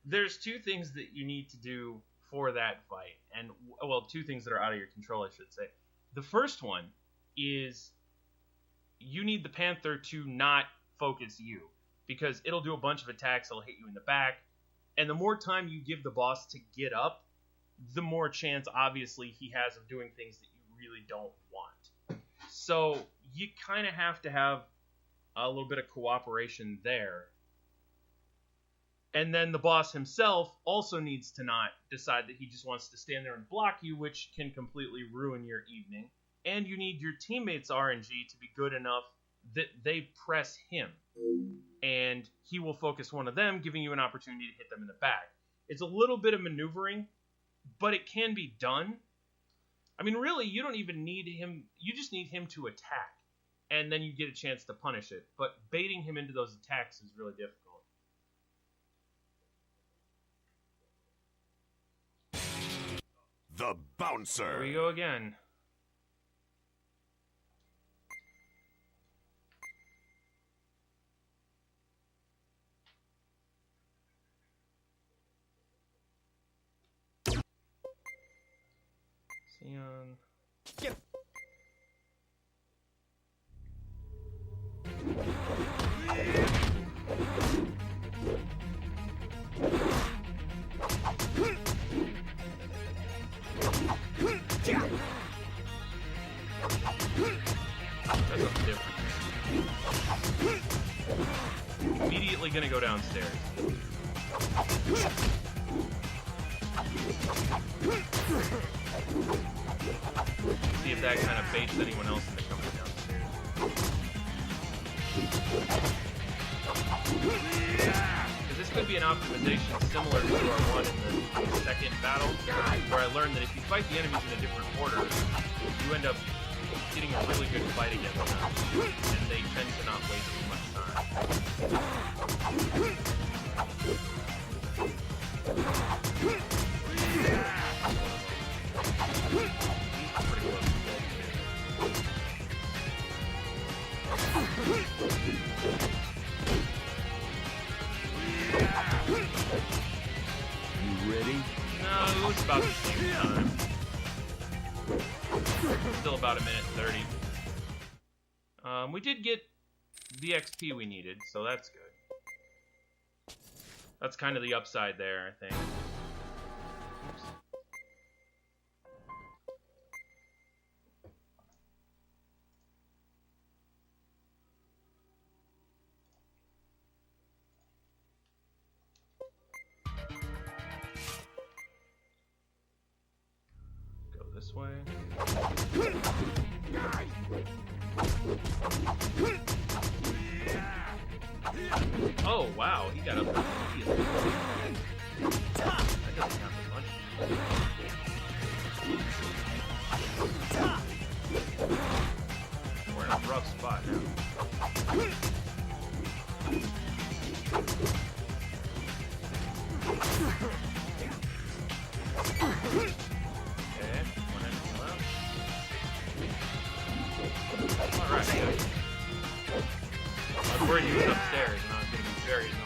There's two things that you need to do for that fight, and well, two things that are out of your control, I should say. The first one is you need the Panther to not focus you, because it'll do a bunch of attacks, it'll hit you in the back, and the more time you give the boss to get up, the more chance, obviously, he has of doing things that you really don't want. So you kind of have to have a little bit of cooperation there. And then the boss himself also needs to not decide that he just wants to stand there and block you, which can completely ruin your evening. And you need your teammates' RNG to be good enough that they press him. And he will focus one of them, giving you an opportunity to hit them in the back. It's a little bit of maneuvering, but it can be done. I mean, really, you don't even need him. You just need him to attack. And then you get a chance to punish it. But baiting him into those attacks is really difficult. The Bouncer. Here we go again. Sion. Yep. That's a difference. Immediately gonna go downstairs. See if that kind of baits anyone else into coming downstairs. Because this could be an optimization similar to our one in the second battle, where I learned that if you fight the enemies in a different order, you end up getting a really good fight against them, and they tend to not waste too much time. You ready? No, it was about the same time. Still about a minute 30. We did get the XP we needed, so that's good. That's kind of the upside there, I think. Oops. Go this way. Oh, wow, he got up immediately. That doesn't happen much. We're in a rough spot now. Okay, one enemy left. Alright, good. I was worried he was upstairs, and I was going to be very annoyed.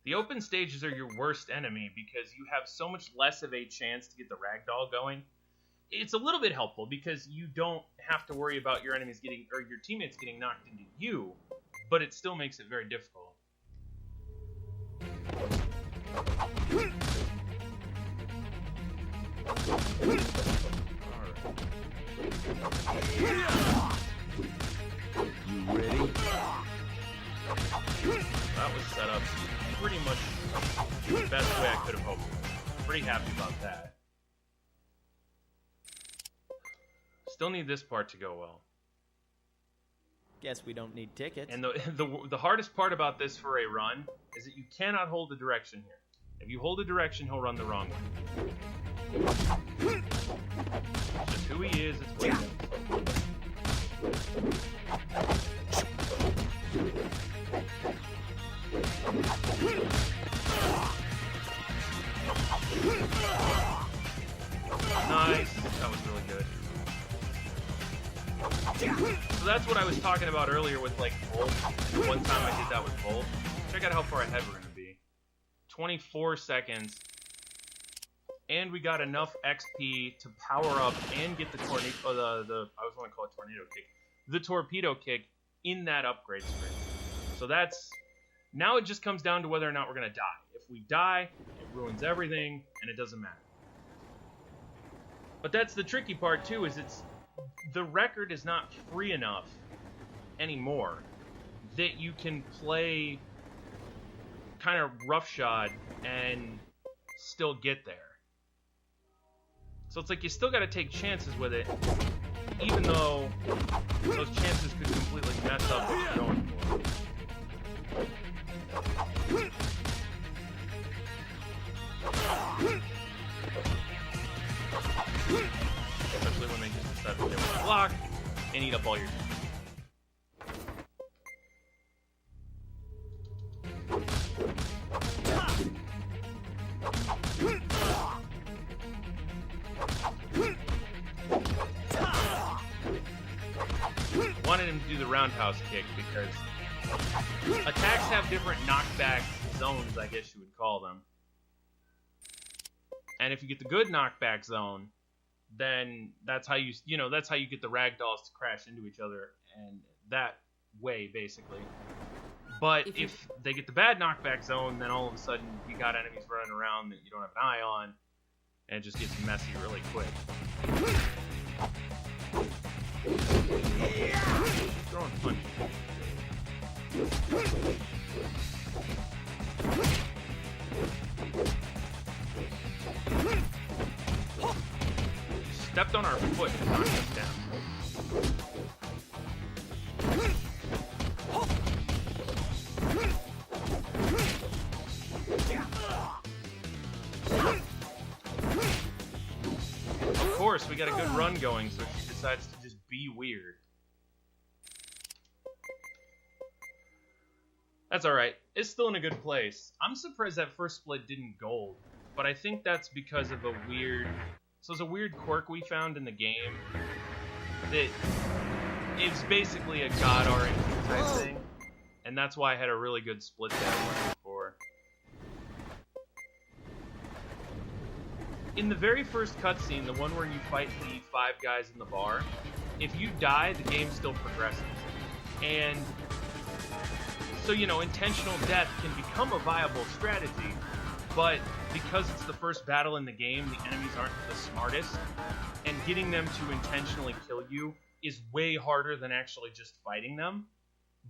The open stages are your worst enemy because you have so much less of a chance to get the ragdoll going. It's a little bit helpful because you don't have to worry about your enemies getting, or your teammates getting knocked into you, but it still makes it very difficult. You ready? That was set up pretty much the best way I could have hoped for. Pretty happy about that. Still need this part to go well. Guess we don't need tickets. And the hardest part about this for a run is that you cannot hold the direction here. If you hold a direction, he'll run the wrong way. It's just who he is, it's what he does. Nice. That was really good. So that's what I was talking about earlier with, like, Volt. One time I did that with Volt. Check out how far ahead we're going to be. 24 seconds. And we got enough XP to power up and get the tornado, I was going to call it tornado kick, the torpedo kick in that upgrade screen. So that's, now it just comes down to whether or not we're going to die. If we die, it ruins everything, and it doesn't matter. But that's the tricky part too, is the record is not free enough anymore that you can play kind of roughshod and still get there. So it's like you still got to take chances with it, even though those chances could completely mess up what you're going for. Especially when they just decide that they want to block and eat up all your time. Wanted him to do the roundhouse kick because attacks have different knockback zones, I guess you would call them. And if you get the good knockback zone, then that's how that's how you get the ragdolls to crash into each other, and that way basically. But if they get the bad knockback zone, then all of a sudden you got enemies running around that you don't have an eye on, and it just gets messy really quick. Throwing punches. Stepped on our foot and knocked us down. Of course, we got a good run going, so she decides to just be weird. That's alright. It's still in a good place. I'm surprised that first split didn't gold, but I think that's because of a weird... So it's a weird quirk we found in the game that is basically a god RNG type thing, and that's why I had a really good split that I went before. In the very first cutscene, the one where you fight the 5 guys in the bar, if you die, the game still progresses. And so, intentional death can become a viable strategy, but because it's the first battle in the game, the enemies aren't the smartest, and getting them to intentionally kill you is way harder than actually just fighting them.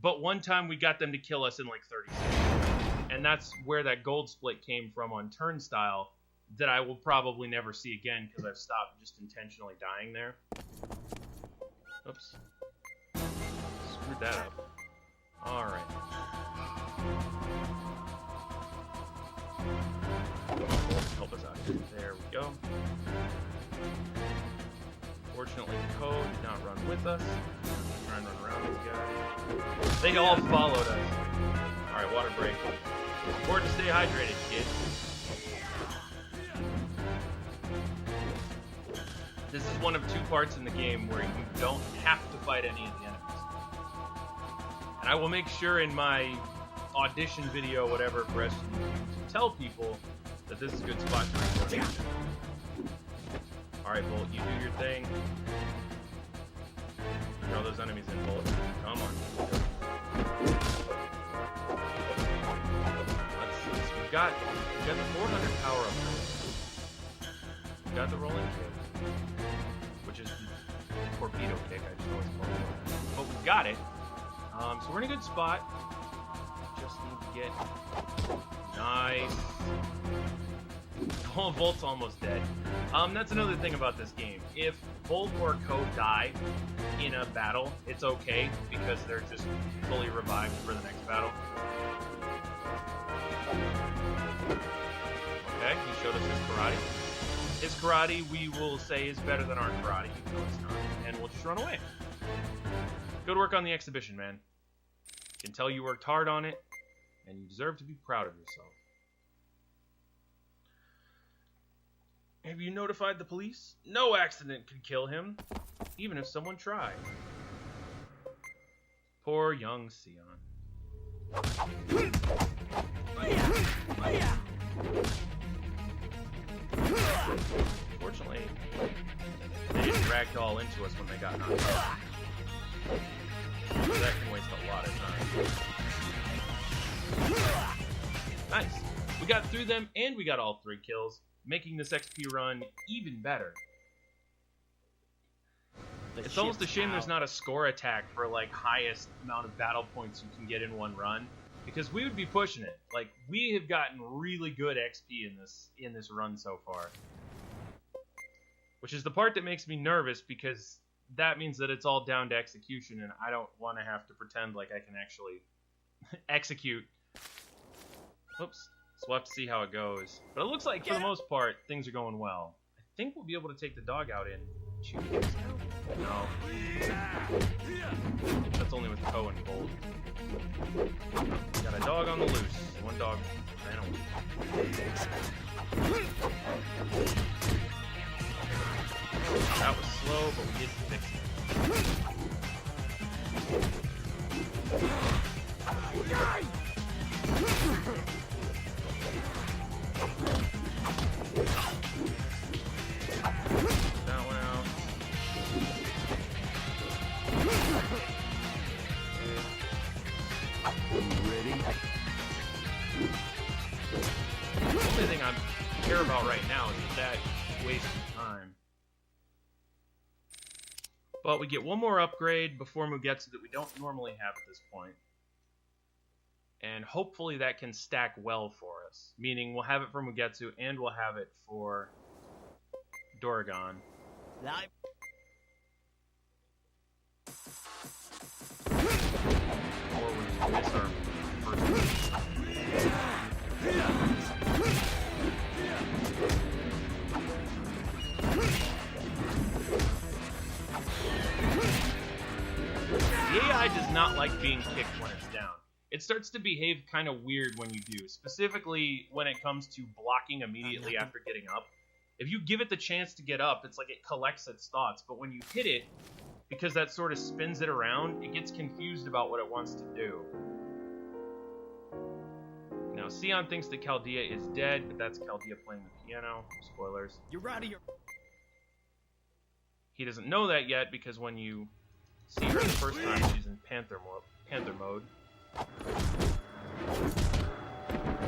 But one time we got them to kill us in like 30 seconds, and that's where that gold split came from on Turnstile that I will probably never see again because I've stopped just intentionally dying there. Oops. Screwed that up. Alright. Help us out. There we go. Fortunately, the code did not run with us. Try and run around these guys. They all followed us. Alright, water break. Important to stay hydrated, kid. This is one of 2 parts in the game where you don't have to fight any of the enemies. And I will make sure in my audition video, whatever, for us to tell people that this is a good spot to record. Alright, Bolt, you do your thing. Throw those enemies in, Bolt. Come on. We've got the 400 power up. We've got the rolling kick, which is the torpedo kick, I just know it's called. But we've got it. So we're in a good spot. Just need to get nice. Oh, Volt's almost dead. That's another thing about this game. If Volt or Code die in a battle, it's okay because they're just fully revived for the next battle. Okay, he showed us his karate. His karate, we will say, is better than our karate, even though it's not. And we'll just run away. Good work on the exhibition, man. Can tell you worked hard on it, and you deserve to be proud of yourself. Have you notified the police? No accident could kill him, even if someone tried. Poor young Sion. Fortunately, they didn't ragdoll into us when they got knocked out. So that can waste a lot of time. Nice. We got through them, and we got all 3 kills, making this XP run even better. It's almost a shame there's not a score attack for, like, highest amount of battle points you can get in one run, because we would be pushing it. Like, we have gotten really good XP in this run so far. Which is the part that makes me nervous, because that means that it's all down to execution, and I don't want to have to pretend like I can actually execute. Oops. So we'll have to see how it goes. But it looks like, for the most part, things are going well. I think we'll be able to take the dog out in... No. That's only with Poe and Bolt. Got a dog on the loose. One dog ran away. That was slow, but we did fix it. That one out. Ready? The only thing I care about right now is that waste of time. But we get one more upgrade before Mugetsu that we don't normally have at this point. And hopefully that can stack well for us. Meaning we'll have it for Mugetsu and we'll have it for Doragon. Live. Or we miss our first one. The AI does not like being kicked when it's down. It starts to behave kind of weird when you do, specifically when it comes to blocking immediately after getting up. If you give it the chance to get up, it's like it collects its thoughts, but when you hit it, because that sort of spins it around, it gets confused about what it wants to do. Now, Sion thinks that Chaldea is dead, but that's Chaldea playing the piano. Spoilers. You're out of your... He doesn't know that yet, because when you see her the first time, she's in Panther mode.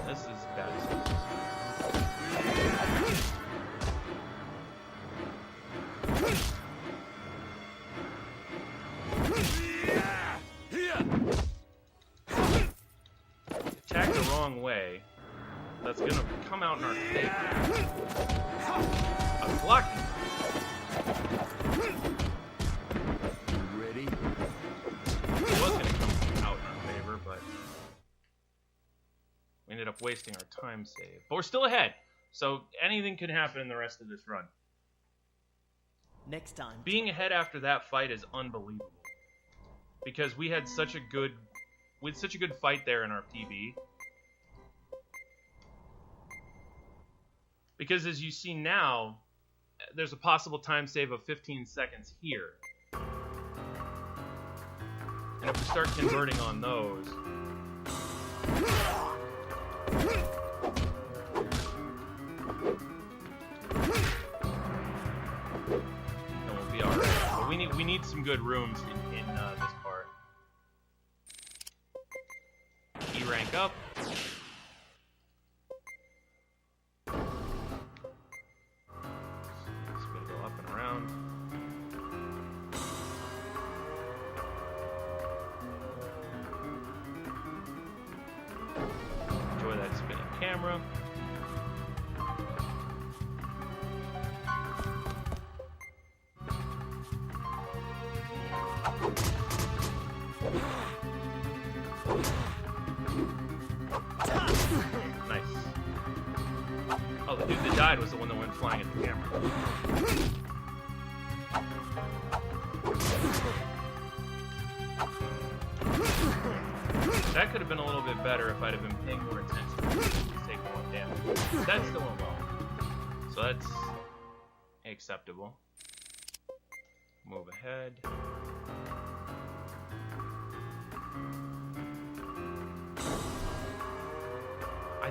This is bad. Attack the wrong way. That's gonna come out in our favor. I'm blocking. Ready? It was gonna come out in our favor, but we ended up wasting our time save. But we're still ahead, so anything can happen in the rest of this run. Next time. Being ahead after that fight is unbelievable, because we had such a good fight there in our PB. Because as you see now, there's a possible time save of 15 seconds here. And if we start converting on those, then we'll be alright. But we need some good rooms in this part. E rank up. Just gonna go up and around. Enjoy that spinning camera. Nice. Oh, the dude that died was the one that went flying at the camera. That could have been a little bit better if I'd have been paying more attention to take one damage. That still went well. So that's acceptable. Move ahead.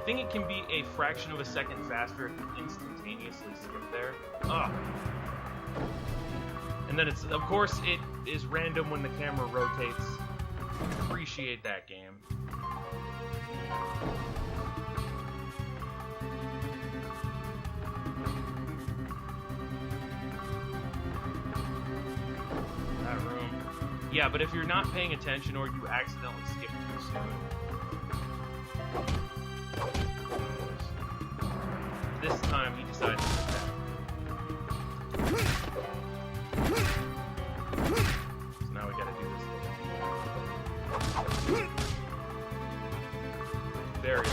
think it can be a fraction of a second faster if you instantaneously skip there. Ugh. And then of course, it is random when the camera rotates. Appreciate that game. That room. Yeah, but if you're not paying attention or you accidentally skip too soon. This time he decided to attack. So now we gotta do this. Very low.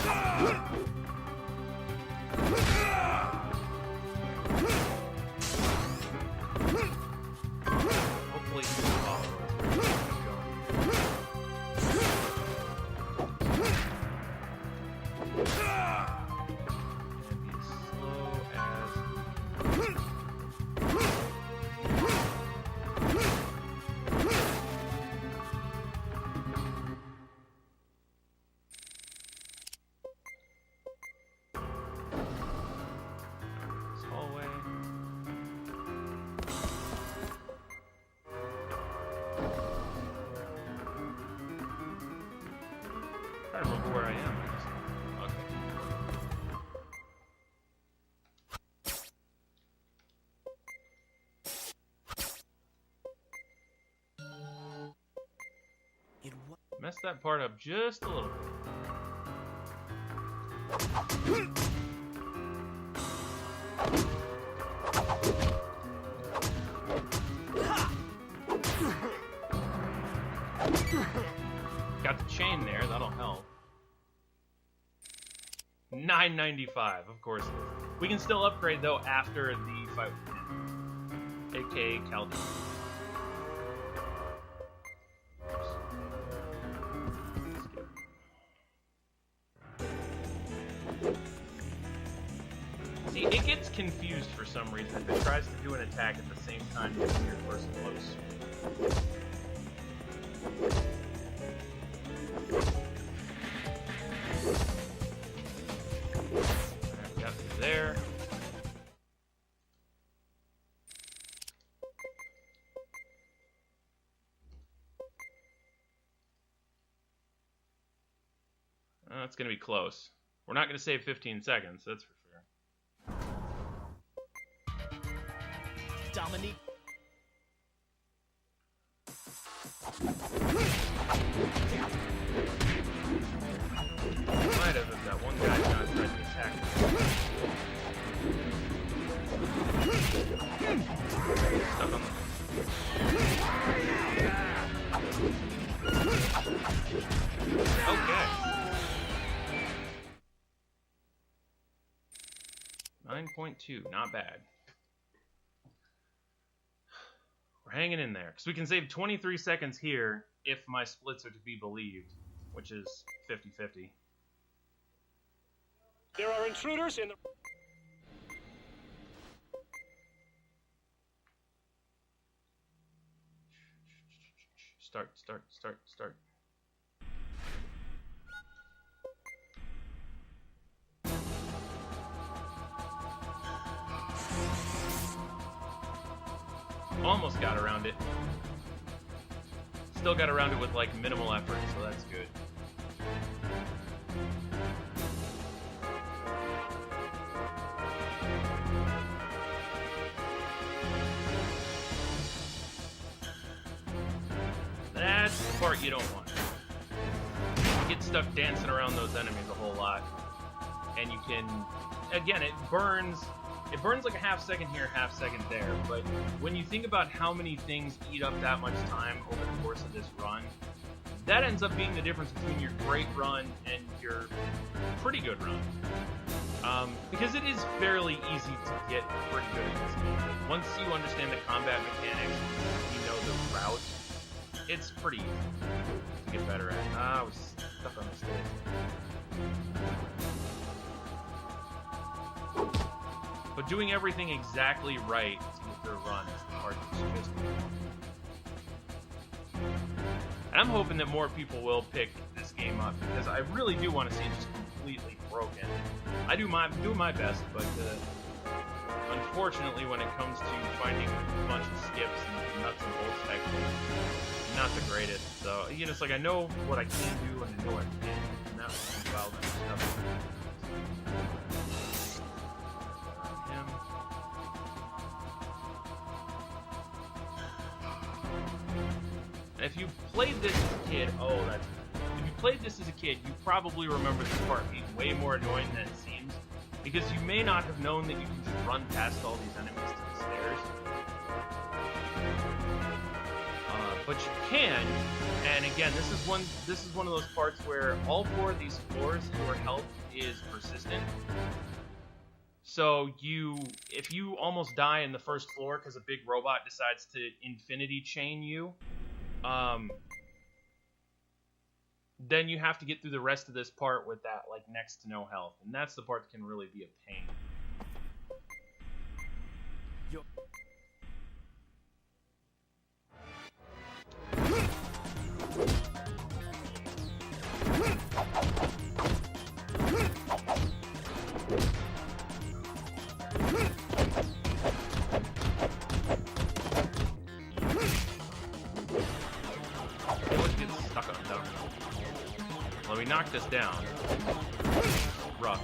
Hopefully he can follow us. And be as slow as... This hallway. I don't remember where I am. Okay. Messed that part up just a little bit. Got the chain there, that'll help. $9.95, of course. We can still upgrade though after the fight with him, aka Caldi. See, it gets confused for some reason if it tries to do an attack at the same time as your first close. Got through there. That's going to be close. We're not going to save 15 seconds, that's for sure. Dominique. Might have if that one guy not tried to attack me. Stuck on the... Okay. 9.2, not bad. We're hanging in there. Because we can save 23 seconds here if my splits are to be believed, which is 50-50. There are intruders in the... Start. Almost got around it. Still got around it with like minimal effort, so that's good. That's the part you don't want. You get stuck dancing around those enemies a whole lot. And you can... Again, it burns like a half second here, half second there. But when you think about how many things eat up that much time over the course of this run, that ends up being the difference between your great run and your pretty good run. Because it is fairly easy to get pretty good at this game. Once you understand the combat mechanics, you know the route, it's pretty easy to get better at. I was stuck on the stairs. But doing everything exactly right to get through a run is the part that's just... And I'm hoping that more people will pick this game up, because I really do want to see just completely broken. I do my best, but unfortunately, when it comes to finding a bunch of skips and nuts and bolts type things, not the greatest. So you know, it's like I know what I can do and I know what I can't, and that's well then stuff. If you played this as a kid, if you played this as a kid, you probably remember this part being way more annoying than it seems, because you may not have known that you can just run past all these enemies to the stairs. But you can, and again, this is one of those parts where all 4 of these floors, your health is persistent. So if you almost die in the first floor because a big robot decides to infinity chain you, then you have to get through the rest of this part with that like next to no health, and that's the part that can really be a pain. Let me knock this down. Rough.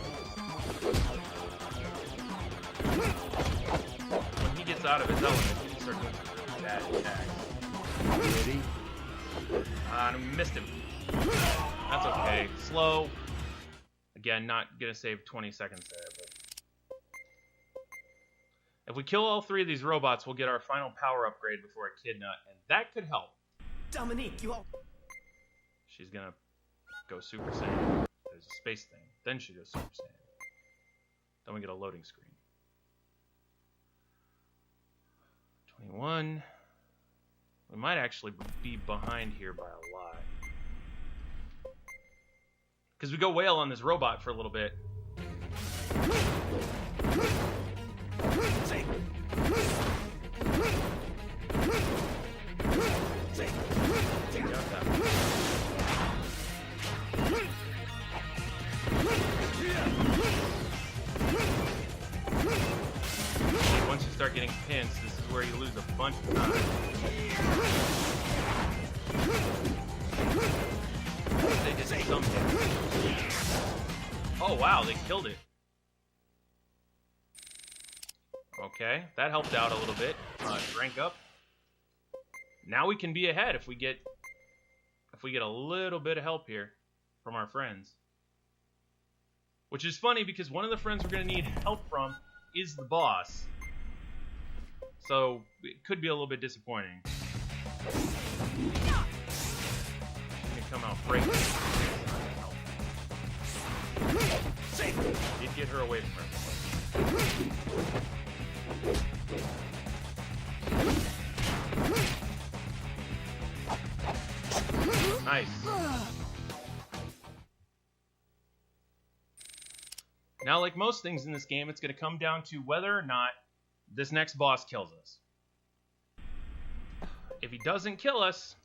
When he gets out of his element, he can start doing some really bad attacks. Ready? I missed him. That's okay. Slow. Again, not gonna save 20 seconds there, but if we kill all 3 of these robots, we'll get our final power upgrade before a Kid Nut, and that could help. Dominique, you all... She's gonna go Super Saiyan. There's a space thing. Then she goes Super Saiyan. Then we get a loading screen. 21. We might actually be behind here by a lot. Because we go whale on this robot for a little bit. Once you start getting pinched, this is where you lose a bunch of time. They did some hits. Oh wow, they killed it. Okay, that helped out a little bit. Rank up. Now we can be ahead if we get a little bit of help here from our friends. Which is funny because one of the friends we're going to need help from is the boss. So it could be a little bit disappointing. She's going to come out breaking. Did get her away from her. Nice. Now, like most things in this game, it's going to come down to whether or not this next boss kills us. If he doesn't kill us,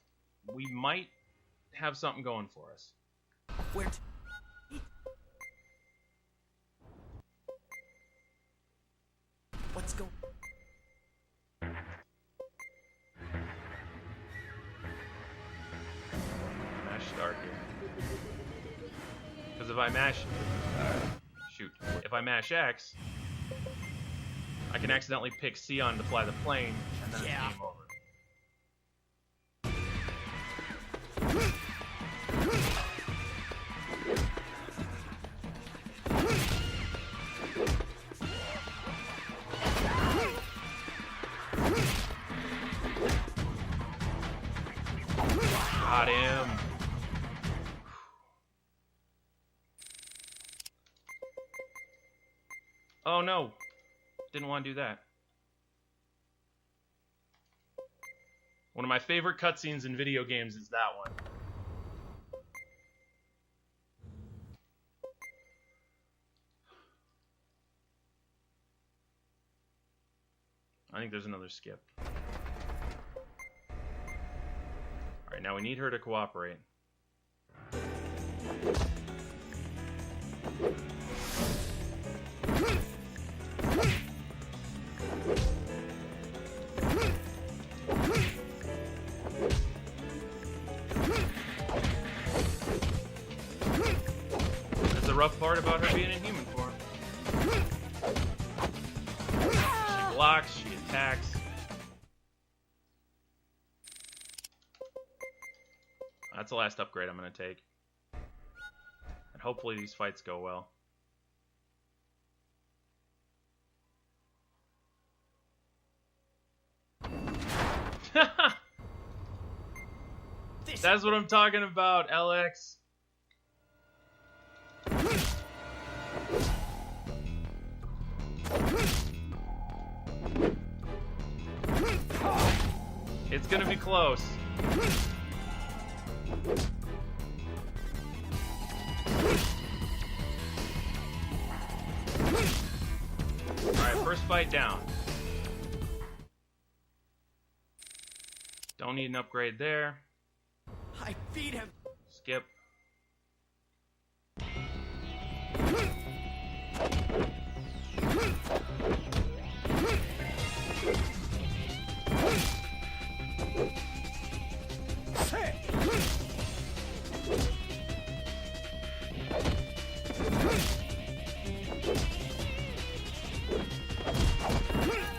we might have something going for us. Where What's going... Mash start here. Because if I mash... shoot. If I mash X, I can accidentally pick Sion to fly the plane, and then it's game over. Got him. Oh no. Didn't want to do that. One of my favorite cutscenes in video games is that one. I think there's another skip. Alright, now we need her to cooperate. rough part about her being in human form. She blocks, she attacks. That's the last upgrade I'm going to take. And hopefully these fights go well. That's what I'm talking about, LX. It's gonna be close. Alright, first fight down. Don't need an upgrade there. I feed him. Skip.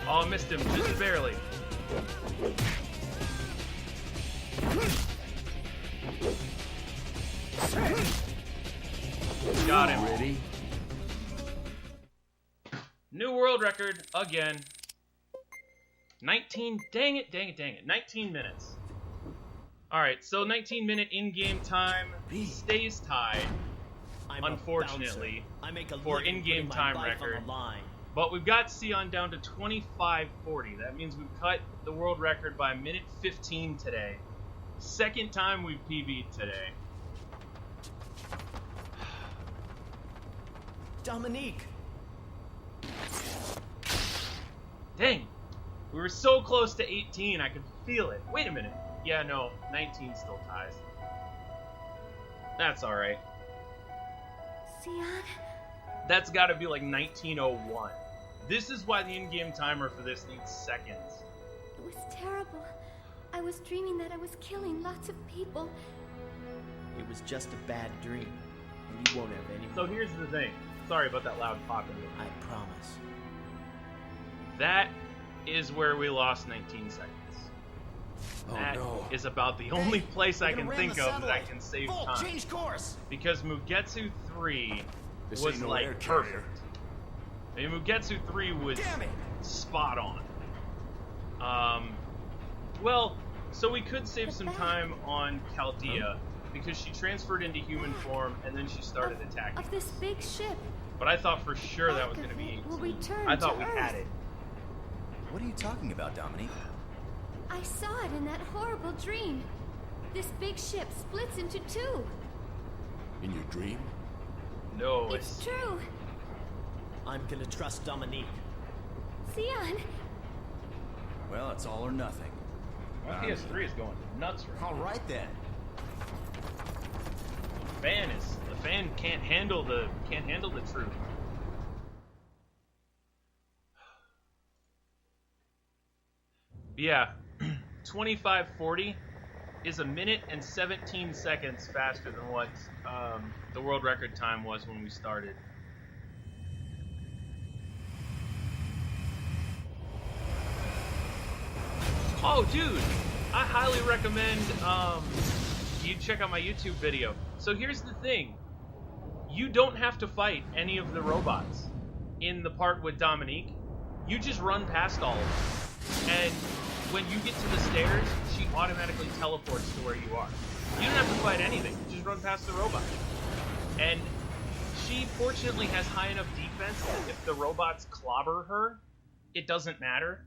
Oh, I missed him just barely. Got him. Ready? New world record again. 19. Dang it, dang it, dang it. 19 minutes. Alright, so 19-minute in-game time stays tied, unfortunately, for in-game time record. But we've got Sion down to 25:40. That means we've cut the world record by a minute 15 today. Second time we've PB'd today. Dominique. Dang. We were so close to 18, I could feel it. Wait a minute. Yeah, no, 19 still ties. That's alright. Sion? That's gotta be like 1901. This is why the in-game timer for this needs seconds. It was terrible. I was dreaming that I was killing lots of people. It was just a bad dream, and you won't have any So more. here's the thing. Sorry about that loud popping. I promise. That is where we lost 19 seconds. That is about the only place I can think of that I can save time. Change course. Because Mugetsu 3 This was ain't no like air carrier. perfect. I mean, Mugetsu 3 was Damn it. spot on. Well, so we could save some time on Chaldea because she transferred into human form and then she started attacking. Of this big ship. But I thought for sure that was Back going to of be it will 18. return I thought to we Earth. had it. What are you talking about, Dominique? I saw it in that horrible dream. This big ship splits into two. In your dream? No, It's true. I'm gonna trust Dominique. Sion. Well, it's all or nothing. My PS3 is going nuts right now. All right then. The fan can't handle the truth. Yeah, 25:40 is a minute and 17 seconds faster than what the world record time was when we started. Oh, dude, I highly recommend you check out my YouTube video. So here's the thing. You don't have to fight any of the robots in the part with Dominique. You just run past all of them. And when you get to the stairs, she automatically teleports to where you are. You don't have to fight anything. You just run past the robot. And she fortunately has high enough defense that if the robots clobber her, it doesn't matter.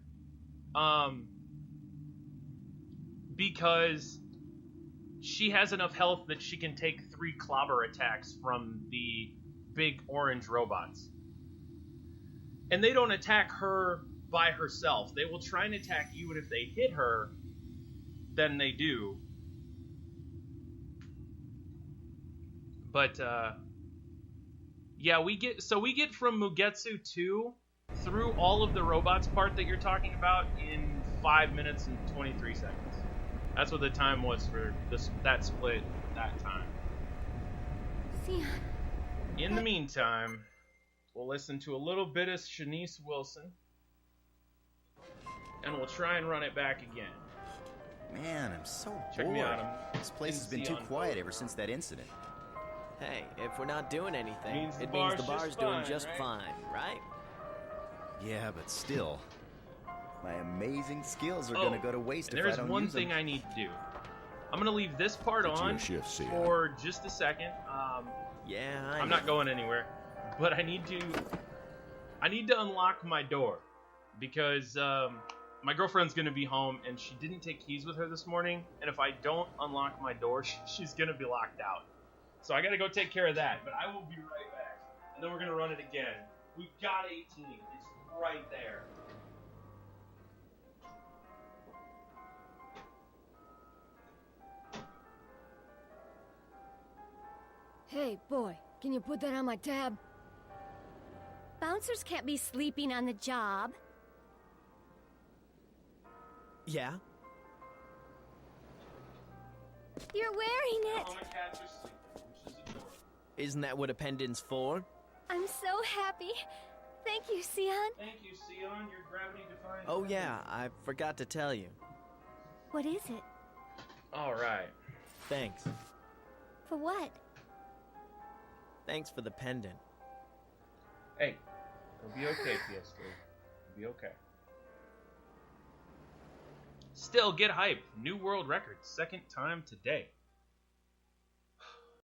Because she has enough health that she can take 3 clobber attacks from the big orange robots. And they don't attack her by herself. They will try and attack you, and if they hit her, then they do. But, yeah, we get from Mugetsu 2 through all of the robots part that you're talking about in 5 minutes and 23 seconds. That's what the time was for that split that time. Sion. In the meantime, we'll listen to a little bit of Shanice Wilson, and we'll try and run it back again. Man, I'm so Check bored. me out. This place has been too Sion. quiet ever since that incident. Hey, if we're not doing anything, Means the it means the bar's bar's just doing fine, just right? fine, right? Yeah, but still, my amazing skills are gonna go to waste and if I there's don't one use thing them. I need to do. I'm gonna leave this part It's on your shift, Sion. for just a second. Yeah, I'm not going anywhere, but I need to unlock my door because my girlfriend's gonna be home and she didn't take keys with her this morning, and if I don't unlock my door, she's gonna be locked out. So I gotta go take care of that, but I will be right back, and then we're gonna run it again. We've got 18. It's right there. Hey, boy, can you put that on my tab? Bouncers can't be sleeping on the job. Yeah? You're wearing it. All my cats are sleeping, which is adorable. Isn't that what a pendant's for? I'm so happy. Thank you, Sion. Thank you, Sion. Your gravity-defying. Oh yeah, I forgot to tell you. What is it? All right. Thanks. For what? Thanks for the pendant. Hey, it'll be okay, PS3. It'll be okay. Still, get hype. New world record, second time today.